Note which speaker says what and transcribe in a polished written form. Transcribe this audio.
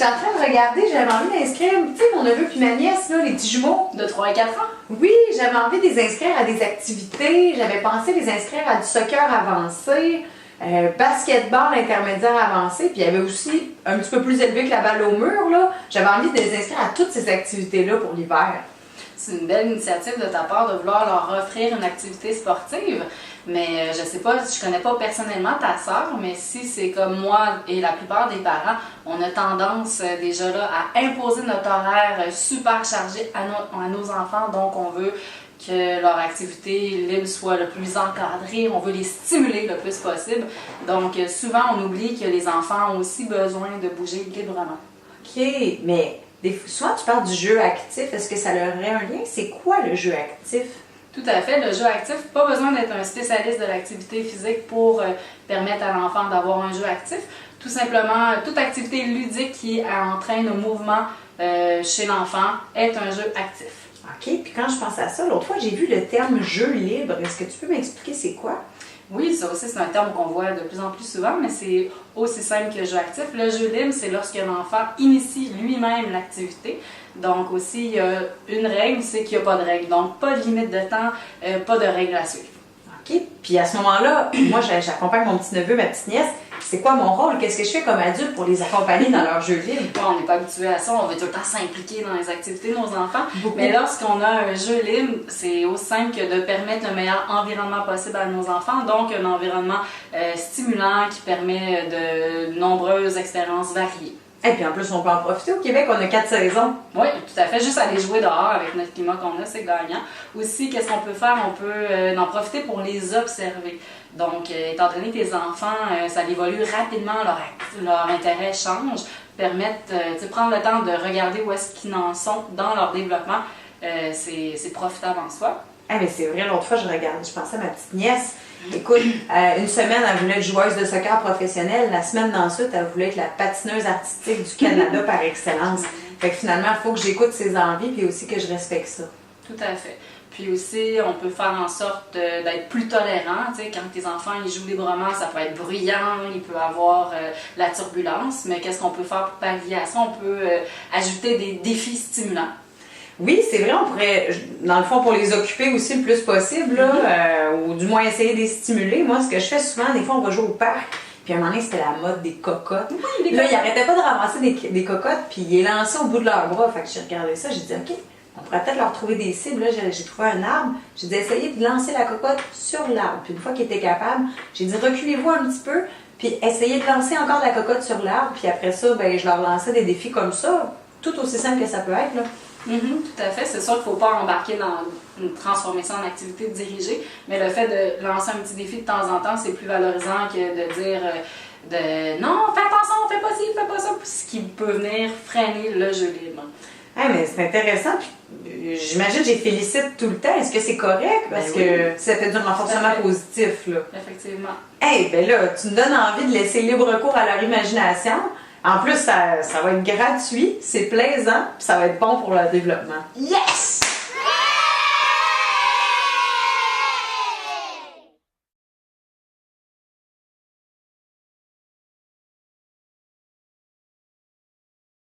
Speaker 1: suis en train de regarder, j'avais envie d'inscrire, tu sais, mon neveu puis ma nièce, là, les petits jumeaux.
Speaker 2: De 3 à 4 ans?
Speaker 1: Oui, j'avais envie de les inscrire à des activités, j'avais pensé les inscrire à du soccer avancé, basketball intermédiaire avancé, puis il y avait aussi un petit peu plus élevé que la balle au mur, là. J'avais envie de les inscrire à toutes ces activités-là pour l'hiver.
Speaker 2: C'est une belle initiative de ta part de vouloir leur offrir une activité sportive. Mais je sais pas, je connais pas personnellement ta sœur, mais si c'est comme moi et la plupart des parents, on a tendance déjà là à imposer notre horaire super chargé à nos enfants. Donc on veut que leur activité libre soit le plus encadrée, on veut les stimuler le plus possible. Donc souvent on oublie que les enfants ont aussi besoin de bouger librement.
Speaker 1: OK, mais souvent tu parles du jeu actif, est-ce que ça aurait un lien? C'est quoi le jeu actif?
Speaker 2: Tout à fait, le jeu actif, pas besoin d'être un spécialiste de l'activité physique pour permettre à l'enfant d'avoir un jeu actif. Tout simplement, toute activité ludique qui entraîne un mouvement chez l'enfant est un jeu actif.
Speaker 1: OK, puis quand je pense à ça, l'autre fois j'ai vu le terme jeu libre. Est-ce que tu peux m'expliquer c'est quoi?
Speaker 2: Oui, ça aussi c'est un terme qu'on voit de plus en plus souvent, mais c'est aussi simple que le jeu actif. Le jeu libre, c'est lorsque l'enfant initie lui-même l'activité. Donc aussi, il y a une règle, c'est qu'il n'y a pas de règle. Donc pas de limite de temps, pas de règle à suivre.
Speaker 1: OK, puis à ce moment-là, moi j'accompagne mon petit-neveu, ma petite-nièce. C'est quoi mon rôle? Qu'est-ce que je fais comme adulte pour les accompagner dans leur jeu libre?
Speaker 2: Bon, on n'est pas habitué à ça, on veut tout le temps s'impliquer dans les activités de nos enfants.
Speaker 1: Beaucoup.
Speaker 2: Mais lorsqu'on a un jeu libre, c'est aussi simple que de permettre le meilleur environnement possible à nos enfants. Donc un environnement stimulant qui permet de nombreuses expériences variées.
Speaker 1: Et puis en plus, on peut en profiter. Au Québec, on a 4 saisons.
Speaker 2: Oui, tout à fait. Juste aller jouer dehors avec notre climat qu'on a, c'est gagnant. Aussi, qu'est-ce qu'on peut faire? On peut en profiter pour les observer. Donc, étant donné que les enfants, ça évolue rapidement, leur intérêt change, permettre de prendre le temps de regarder où est-ce qu'ils en sont dans leur développement, c'est profitable en soi.
Speaker 1: Ah, mais c'est vrai, l'autre fois, je pensais à ma petite nièce. Écoute, une semaine, elle voulait être joueuse de soccer professionnelle. La semaine d'ensuite, elle voulait être la patineuse artistique du Canada par excellence. Fait que finalement, il faut que j'écoute ses envies puis aussi que je respecte ça.
Speaker 2: Tout à fait. Puis aussi, on peut faire en sorte d'être plus tolérant. Tu sais, quand tes enfants ils jouent librement, ça peut être bruyant, il peut avoir la turbulence. Mais qu'est-ce qu'on peut faire pour pallier à ça? On peut ajouter des défis stimulants.
Speaker 1: Oui, c'est vrai, on pourrait, dans le fond, pour les occuper aussi le plus possible, là, ou du moins essayer de les stimuler. Moi, ce que je fais souvent, des fois, on va jouer au parc, puis à un moment donné, c'était la mode des cocottes. Oui, là, ils n'arrêtaient pas de ramasser des cocottes, puis ils les lançaient au bout de leurs bras. Fait que j'ai regardé ça, j'ai dit, OK, on pourrait peut-être leur trouver des cibles. Là, j'ai trouvé un arbre, j'ai dit, essayez de lancer la cocotte sur l'arbre. Puis une fois qu'ils étaient capables, j'ai dit, reculez-vous un petit peu, puis essayez de lancer encore la cocotte sur l'arbre. Puis après ça, ben, je leur lançais des défis comme ça, tout aussi simple que ça peut être, là.
Speaker 2: Tout à fait. C'est sûr qu'il ne faut pas embarquer dans transformer ça en activité dirigée, mais le fait de lancer un petit défi de temps en temps, c'est plus valorisant que de dire non, fais attention, fais pas ci, fais pas ça, ce qui peut venir freiner le jeu libre.
Speaker 1: Ah, mais c'est intéressant. J'imagine que je les félicite tout le temps. Est-ce que c'est correct? Parce que ça fait du renforcement positif, là.
Speaker 2: Effectivement.
Speaker 1: Hey, ben là, tu me donnes envie de laisser libre cours à leur imagination. En plus, ça va être gratuit, c'est plaisant, puis ça va être bon pour leur développement.
Speaker 2: Yes!